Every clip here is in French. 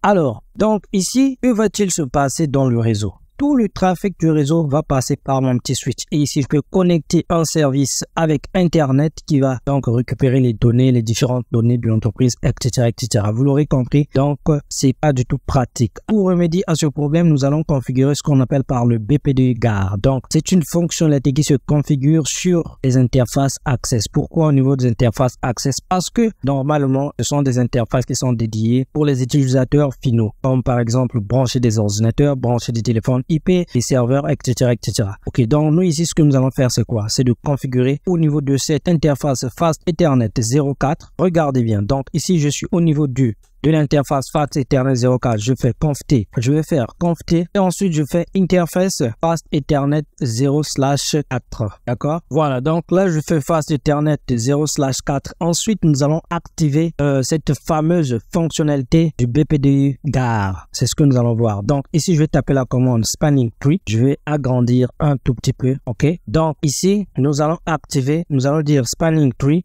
Alors, donc ici, que va-t-il se passer dans le réseau? Tout le trafic du réseau va passer par mon petit switch. Et ici, je peux connecter un service avec Internet qui va donc récupérer les données, les différentes données de l'entreprise, etc., etc. Vous l'aurez compris. Donc, c'est pas du tout pratique. Pour remédier à ce problème, nous allons configurer ce qu'on appelle par le BPDU GAR. Donc, c'est une fonctionnalité qui se configure sur les interfaces Access. Pourquoi au niveau des interfaces Access? Parce que normalement, ce sont des interfaces qui sont dédiées pour les utilisateurs finaux, comme par exemple brancher des ordinateurs, brancher des téléphones IP, les serveurs, etc., etc. Ok, donc nous ici, ce que nous allons faire, c'est quoi? C'est de configurer au niveau de cette interface Fast Ethernet 04. Regardez bien. Donc ici, je suis au niveau de l'interface Fast Ethernet 04, je fais conft, je vais faire conft et ensuite je fais interface Fast Ethernet 0/4. D'accord? Voilà, donc là je fais Fast Ethernet 0/4. Ensuite nous allons activer cette fameuse fonctionnalité du BPDU GAR. C'est ce que nous allons voir. Donc ici je vais taper la commande spanning tree. Je vais agrandir un tout petit peu. Ok? Donc ici nous allons activer, nous allons dire spanning tree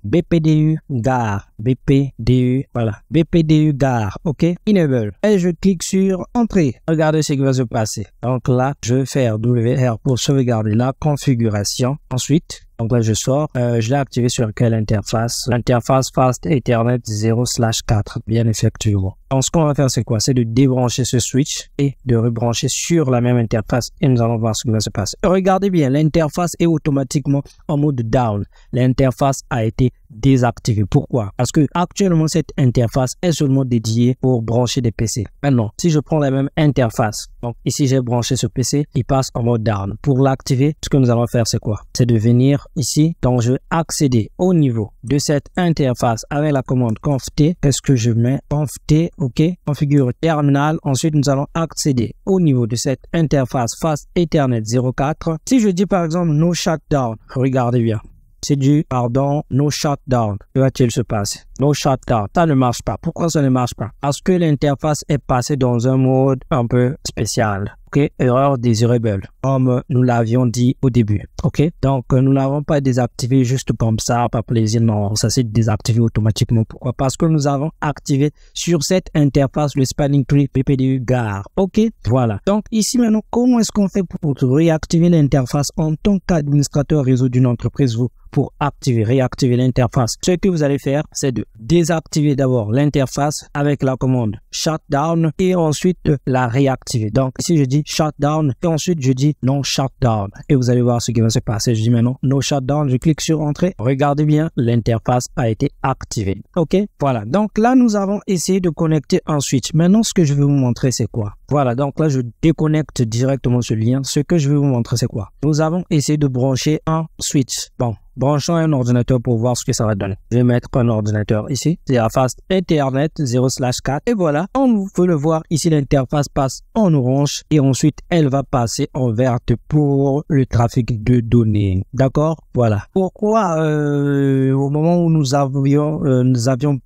BPDU GAR. BPDU, voilà. BPDU GAR, ok, enable. Et je clique sur entrée. Regardez ce qui va se passer. Donc là, je vais faire WR pour sauvegarder la configuration. Ensuite, donc là, je sors. Je l'ai activé sur quelle interface? L'interface Fast Ethernet 0/4, bien effectivement. Donc, ce qu'on va faire, c'est quoi? C'est de débrancher ce switch et de rebrancher sur la même interface et nous allons voir ce qui va se passer. Regardez bien, l'interface est automatiquement en mode down. L'interface a été désactivée. Pourquoi? Parce que actuellement, cette interface est seulement dédiée pour brancher des PC. Maintenant, si je prends la même interface, donc ici, j'ai branché ce PC, il passe en mode down. Pour l'activer, ce que nous allons faire, c'est quoi? C'est de venir ici. Donc, je vais accéder au niveau de cette interface avec la commande conft. Qu'est-ce que je mets? Conft. OK, configure terminal. Ensuite, nous allons accéder au niveau de cette interface Fast Ethernet 04. Si je dis par exemple no shutdown, regardez bien. C'est du, pardon, no shutdown. Que va-t-il se passer? No shutdown. Ça ne marche pas. Pourquoi ça ne marche pas? Parce que l'interface est passée dans un mode un peu spécial. Ok, erreur désirable, comme nous l'avions dit au début. Ok, donc nous n'avons pas désactivé juste comme ça, par plaisir. Non, ça s'est désactivé automatiquement. Pourquoi? Parce que nous avons activé sur cette interface le spanning tree BPDU GAR. Ok, voilà. Donc ici maintenant, comment est-ce qu'on fait pour réactiver l'interface en tant qu'administrateur réseau d'une entreprise, vous? Pour réactiver l'interface, ce que vous allez faire, c'est de désactiver d'abord l'interface avec la commande shutdown et ensuite la réactiver. Donc ici je dis shutdown et ensuite je dis non shutdown et vous allez voir ce qui va se passer. Je dis maintenant no shutdown, je clique sur entrée. Regardez bien, l'interface a été activée. Ok, voilà. Donc là nous avons essayé de connecter un switch. Maintenant ce que je vais vous montrer c'est quoi? Voilà, donc là je déconnecte directement ce lien. Ce que je vais vous montrer c'est quoi? Nous avons essayé de brancher un switch. Bon, branchons un ordinateur pour voir ce que ça va donner. Je vais mettre un ordinateur ici. C'est la Fast Ethernet 0/4. Et voilà, comme vous pouvez le voir, ici l'interface passe en orange et ensuite elle va passer en verte pour le trafic de données. D'accord? Voilà. Pourquoi au moment où nous avions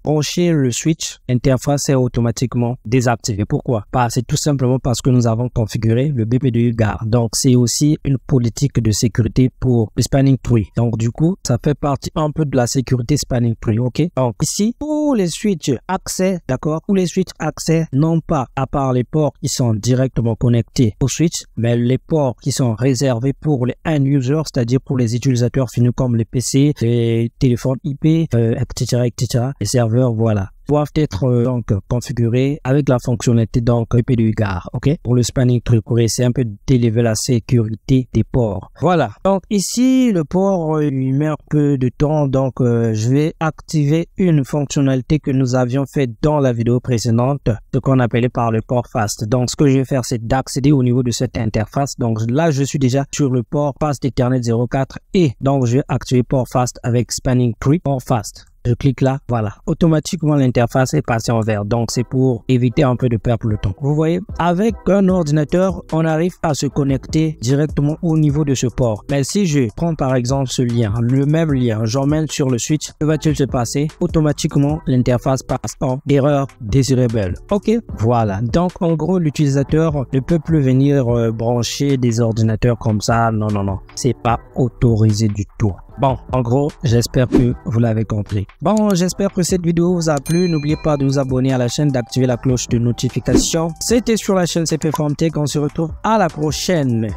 branché le switch, l'interface est automatiquement désactivée. Pourquoi? C'est tout simplement parce que nous avons configuré le BPDU GAR. Donc c'est aussi une politique de sécurité pour le spanning tree. Donc du coup, ça fait partie un peu de la sécurité spanning tree, ok? Donc ici, pour les switches accès, d'accord? Pour les switches accès, non pas à part les ports qui sont directement connectés au switch, mais les ports qui sont réservés pour les end users, c'est-à-dire pour les utilisateurs finaux comme les PC, les téléphones IP, etc., etc., les serveurs, voilà, doivent être donc configurés avec la fonctionnalité donc BPDU GAR, ok, pour le spanning tree, pour essayer un peu d'élever la sécurité des ports. Voilà, donc ici le port il met un peu de temps, donc je vais activer une fonctionnalité que nous avions fait dans la vidéo précédente, ce qu'on appelait par le port fast. Donc ce que je vais faire c'est d'accéder au niveau de cette interface. Donc là je suis déjà sur le port Fast Ethernet 04 et donc je vais activer port fast avec spanning tree port fast. Je clique là, voilà. Automatiquement, l'interface est passée en vert. Donc, c'est pour éviter un peu de perdre le temps. Vous voyez, avec un ordinateur, on arrive à se connecter directement au niveau de ce port. Mais si je prends par exemple ce lien, le même lien, j'emmène sur le switch, que va-t-il se passer? Automatiquement, l'interface passe en erreur désirable. Ok, voilà. Donc, en gros, l'utilisateur ne peut plus venir brancher des ordinateurs comme ça. Non, non, non. C'est pas autorisé du tout. Bon, en gros, j'espère que vous l'avez compris. Bon, j'espère que cette vidéo vous a plu. N'oubliez pas de vous abonner à la chaîne, d'activer la cloche de notification. C'était sur la chaîne CP Farm Tech. On se retrouve à la prochaine.